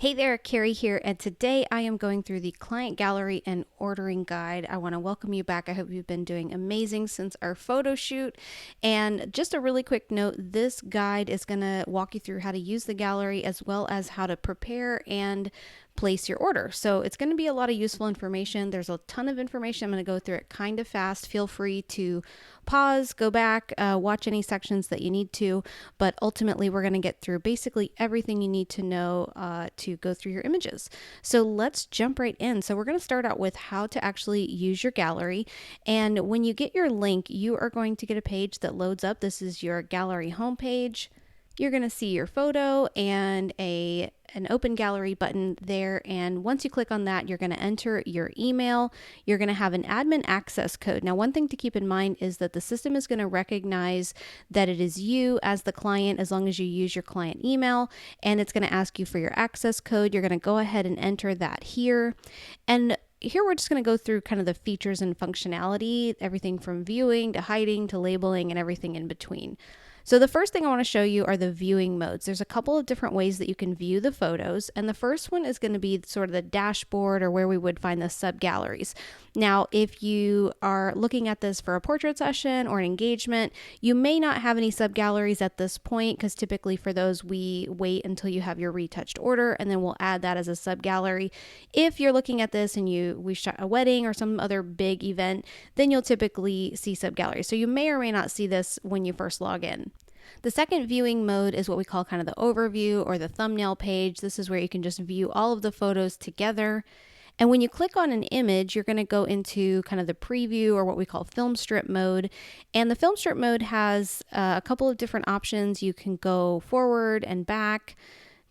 Hey there, Carrie here, and today I am going through the client gallery and ordering guide. I want to welcome you back. I hope you've been doing amazing since our photo shoot. And just a really quick note, this guide is going to walk you through how to use the gallery as well as how to prepare and place your order. So it's going to be a lot of useful information. There's a ton of information. I'm going to go through it kind of fast. Feel free to pause, go back, watch any sections that you need to, but ultimately we're going to get through basically everything you need to know to go through your images. So let's jump right in. So we're going to start out with how to actually use your gallery. And when you get your link, you are going to get a page that loads up. This is your gallery homepage. You're going to see your photo and an open gallery button there. And once you click on that, you're going to enter your email. You're going to have an admin access code. Now, one thing to keep in mind is that the system is going to recognize that it is you as the client as long as you use your client email, and it's going to ask you for your access code. You're going to go ahead and enter that here. And here we're just going to go through kind of the features and functionality, everything from viewing to hiding to labeling and everything in between. So the first thing I want to show you are the viewing modes. There's a couple of different ways that you can view the photos, and the first one is going to be sort of the dashboard or where we would find the sub-galleries. Now, if you are looking at this for a portrait session or an engagement, you may not have any sub-galleries at this point because typically for those we wait until you have your retouched order and then we'll add that as a sub-gallery. If you're looking at this and we shot a wedding or some other big event, then you'll typically see sub-galleries. So you may or may not see this when you first log in. The second viewing mode is what we call kind of the overview or the thumbnail page. This is where you can just view all of the photos together. And when you click on an image, you're going to go into kind of the preview or what we call film strip mode. And the film strip mode has a couple of different options. You can go forward and back,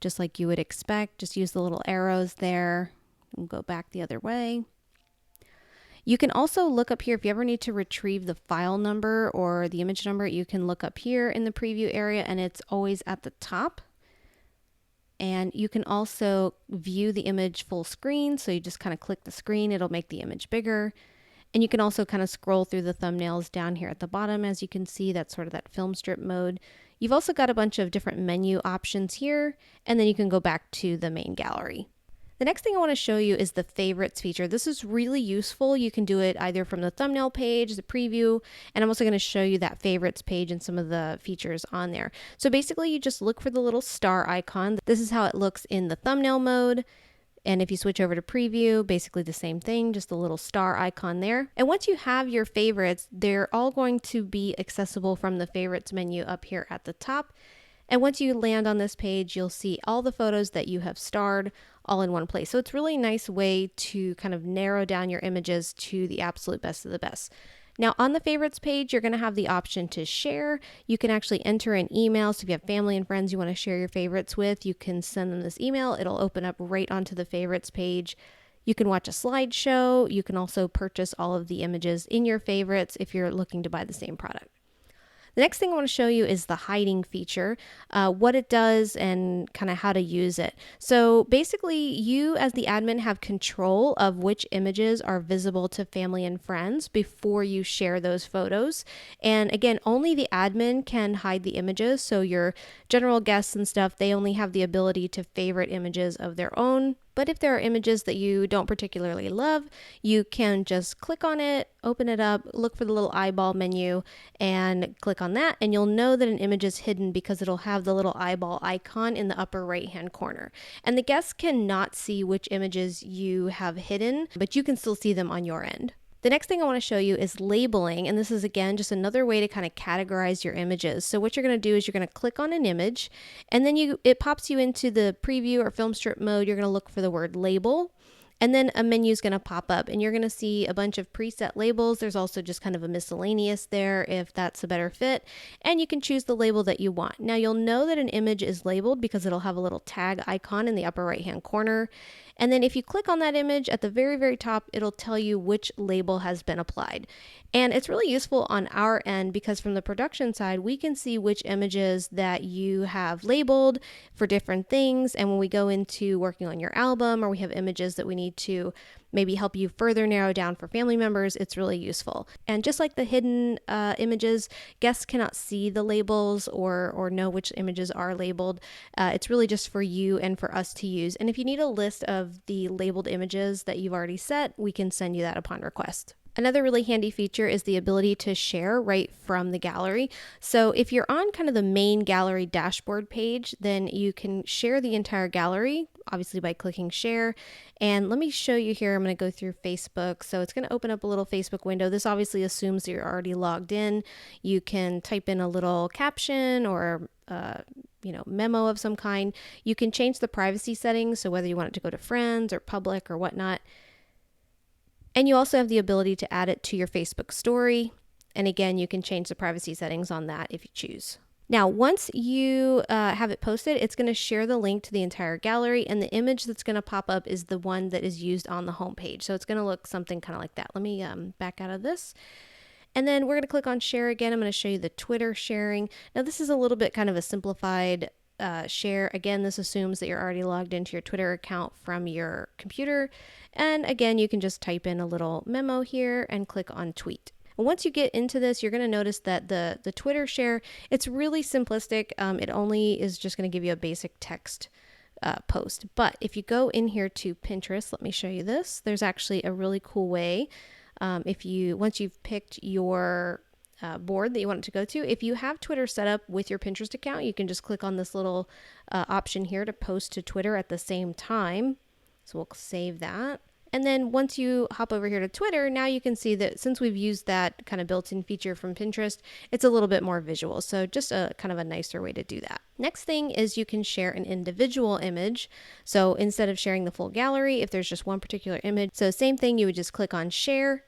just like you would expect. Just use the little arrows there and go back the other way. You can also look up here if you ever need to retrieve the file number or the image number. You can look up here in the preview area and it's always at the top. And you can also view the image full screen. So you just kind of click the screen, it'll make the image bigger. And you can also kind of scroll through the thumbnails down here at the bottom. As you can see, that's sort of that film strip mode. You've also got a bunch of different menu options here, and then you can go back to the main gallery. The next thing I want to show you is the favorites feature. This is really useful. You can do it either from the thumbnail page, the preview, and I'm also going to show you that favorites page and some of the features on there. So basically you just look for the little star icon. This is how it looks in the thumbnail mode. And if you switch over to preview, basically the same thing, just the little star icon there. And once you have your favorites, they're all going to be accessible from the favorites menu up here at the top. And once you land on this page, you'll see all the photos that you have starred all in one place. So it's really a nice way to kind of narrow down your images to the absolute best of the best. Now on the favorites page, you're going to have the option to share. You can actually enter an email. So if you have family and friends you want to share your favorites with, you can send them this email. It'll open up right onto the favorites page. You can watch a slideshow. You can also purchase all of the images in your favorites if you're looking to buy the same product. The next thing I want to show you is the hiding feature, what it does and kind of how to use it. So basically you as the admin have control of which images are visible to family and friends before you share those photos. And again, only the admin can hide the images. So your general guests and stuff, they only have the ability to favorite images of their own. But if there are images that you don't particularly love, you can just click on it, open it up, look for the little eyeball menu and click on that. And you'll know that an image is hidden because it'll have the little eyeball icon in the upper right-hand corner. And the guests cannot see which images you have hidden, but you can still see them on your end. The next thing I want to show you is labeling, and this is again just another way to kind of categorize your images. So what you're going to do is you're going to click on an image, and then it pops you into the preview or film strip mode. You're going to look for the word label, and then a menu is going to pop up, and you're going to see a bunch of preset labels. There's also just kind of a miscellaneous there if that's a better fit, and you can choose the label that you want. Now you'll know that an image is labeled because it'll have a little tag icon in the upper right hand corner. And then if you click on that image at the very, very top, it'll tell you which label has been applied. And it's really useful on our end because from the production side, we can see which images that you have labeled for different things. And when we go into working on your album or we have images that we need need to maybe help you further narrow down for family members, it's really useful. And just like the hidden images, guests cannot see the labels or know which images are labeled. It's really just for you and for us to use. And if you need a list of the labeled images that you've already set, we can send you that upon request. Another really handy feature is the ability to share right from the gallery. So if you're on kind of the main gallery dashboard page, then you can share the entire gallery, obviously by clicking share. And let me show you here, I'm going to go through Facebook. So it's going to open up a little Facebook window. This obviously assumes that you're already logged in. You can type in a little caption or memo of some kind. You can change the privacy settings, so whether you want it to go to friends or public or whatnot. And you also have the ability to add it to your Facebook story. And again, you can change the privacy settings on that if you choose. Now, once you have it posted, it's going to share the link to the entire gallery, and the image that's going to pop up is the one that is used on the home page. So it's going to look something kind of like that. Let me back out of this. And then we're going to click on share again. I'm going to show you the Twitter sharing. Now, this is a little bit kind of a simplified share. Again, this assumes that you're already logged into your Twitter account from your computer. And again, you can just type in a little memo here and click on tweet. And once you get into this, you're going to notice that the Twitter share, it's really simplistic. It only is just going to give you a basic text post. But if you go in here to Pinterest, let me show you this. There's actually a really cool way. Once you've picked your board that you want it to go to, if you have Twitter set up with your Pinterest account, you can just click on this little option here to post to Twitter at the same time. So we'll save that. And then once you hop over here to Twitter, now you can see that since we've used that kind of built-in feature from Pinterest, it's a little bit more visual. So just a kind of a nicer way to do that. Next thing is you can share an individual image. So instead of sharing the full gallery, if there's just one particular image, so same thing, you would just click on share,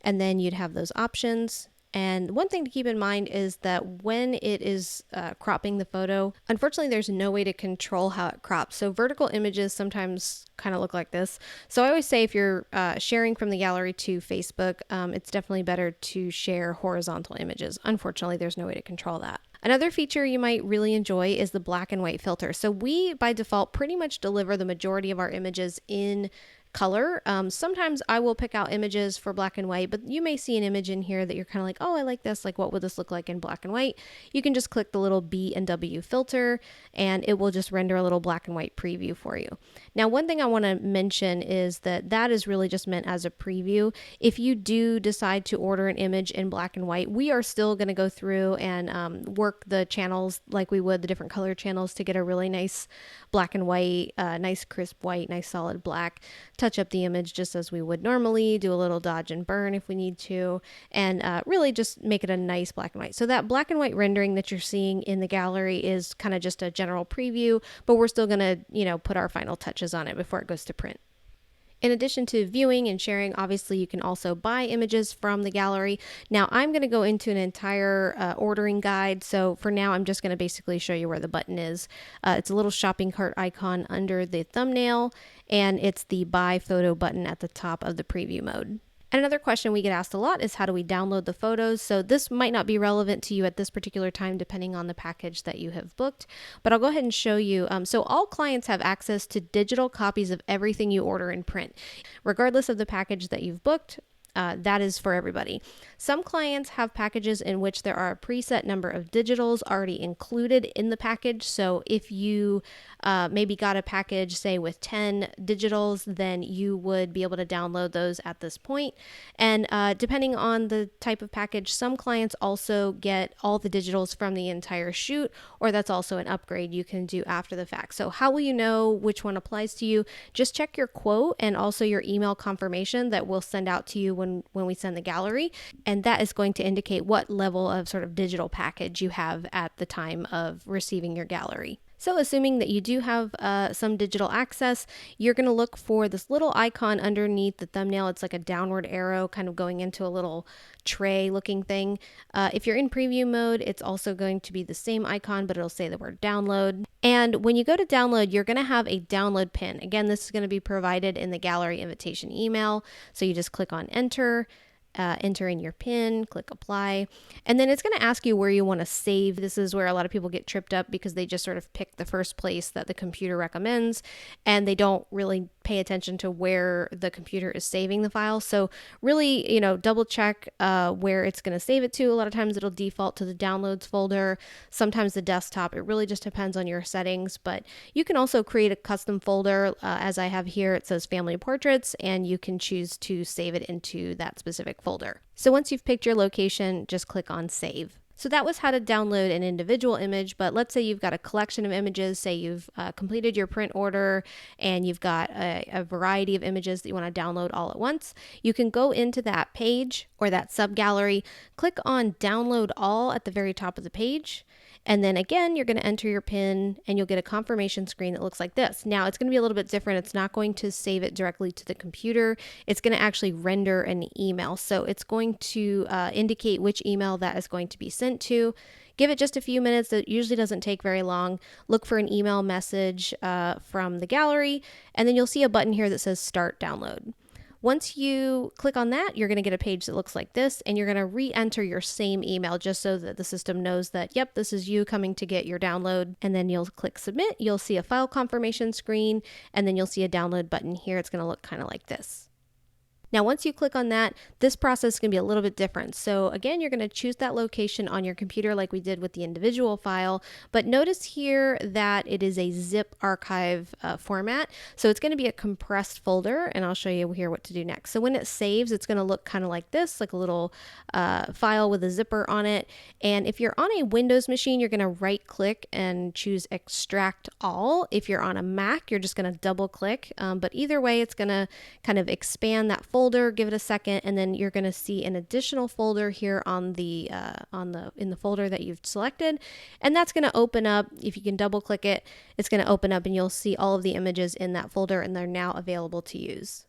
and then you'd have those options. And one thing to keep in mind is that when it is cropping the photo, unfortunately, there's no way to control how it crops. So vertical images sometimes kind of look like this. So I always say if you're sharing from the gallery to Facebook, it's definitely better to share horizontal images. Unfortunately, there's no way to control that. Another feature you might really enjoy is the black and white filter. So we, by default, pretty much deliver the majority of our images in color. Sometimes I will pick out images for black and white, but you may see an image in here that you're kind of like, oh, I like this. Like, what would this look like in black and white? You can just click the little B and W filter, and it will just render a little black and white preview for you. Now, one thing I want to mention is that is really just meant as a preview. If you do decide to order an image in black and white, we are still going to go through and work the channels like we would the different color channels to get a really nice black and white, nice crisp white, nice solid black. Touch up the image just as we would normally, do a little dodge and burn if we need to, and really just make it a nice black and white. So that black and white rendering that you're seeing in the gallery is kind of just a general preview, but we're still going to, put our final touches on it before it goes to print. In addition to viewing and sharing, obviously you can also buy images from the gallery. Now I'm going to go into an entire ordering guide. So for now, I'm just going to basically show you where the button is. It's a little shopping cart icon under the thumbnail, and it's the buy photo button at the top of the preview mode. And another question we get asked a lot is how do we download the photos? So this might not be relevant to you at this particular time, depending on the package that you have booked, but I'll go ahead and show you. So all clients have access to digital copies of everything you order in print, regardless of the package that you've booked. That is for everybody. Some clients have packages in which there are a preset number of digitals already included in the package. So if you maybe got a package, say with 10 digitals, then you would be able to download those at this point. And depending on the type of package, some clients also get all the digitals from the entire shoot, or that's also an upgrade you can do after the fact. So how will you know which one applies to you? Just check your quote and also your email confirmation that we'll send out to you when we send the gallery. And that is going to indicate what level of sort of digital package you have at the time of receiving your gallery. So assuming that you do have some digital access, you're going to look for this little icon underneath the thumbnail. It's like a downward arrow kind of going into a little tray looking thing. If you're in preview mode, it's also going to be the same icon, but it'll say the word download. And when you go to download, you're going to have a download pin. Again, this is going to be provided in the gallery invitation email. So you just click on enter. Enter in your PIN, click apply, and then it's going to ask you where you want to save. This is where a lot of people get tripped up because they just sort of pick the first place that the computer recommends, and they don't really pay attention to where the computer is saving the file. So really, double check where it's going to save it to. A lot of times it'll default to the downloads folder, sometimes the desktop. It really just depends on your settings, but you can also create a custom folder. As I have here, it says family portraits, and you can choose to save it into that specific folder. So once you've picked your location, just click on save. So that was how to download an individual image, but let's say you've got a collection of images, say you've completed your print order and you've got a variety of images that you want to download all at once. You can go into that page or that subgallery, click on download all at the very top of the page, and then again, you're going to enter your PIN and you'll get a confirmation screen that looks like this. Now it's going to be a little bit different. It's not going to save it directly to the computer. It's going to actually render an email. So it's going to indicate which email that is going to be sent to. Give it just a few minutes. It usually doesn't take very long. Look for an email message from the gallery, and then you'll see a button here that says start download. Once you click on that, you're going to get a page that looks like this, and you're going to re-enter your same email just so that the system knows that, yep, this is you coming to get your download. And then you'll click submit. You'll see a file confirmation screen, and then you'll see a download button here. It's going to look kind of like this. Now, once you click on that, this process is going to be a little bit different. So again, you're going to choose that location on your computer like we did with the individual file, but notice here that it is a zip archive format. So it's going to be a compressed folder, and I'll show you here what to do next. So when it saves, it's going to look kind of like this, like a little file with a zipper on it. And if you're on a Windows machine, you're going to right click and choose extract all. If you're on a Mac, you're just going to double click. But either way, it's going to kind of expand that folder. Give it a second, and then you're going to see an additional folder here in the folder that you've selected, and that's going to open up. If you can double click it, it's going to open up, and you'll see all of the images in that folder, and they're now available to use.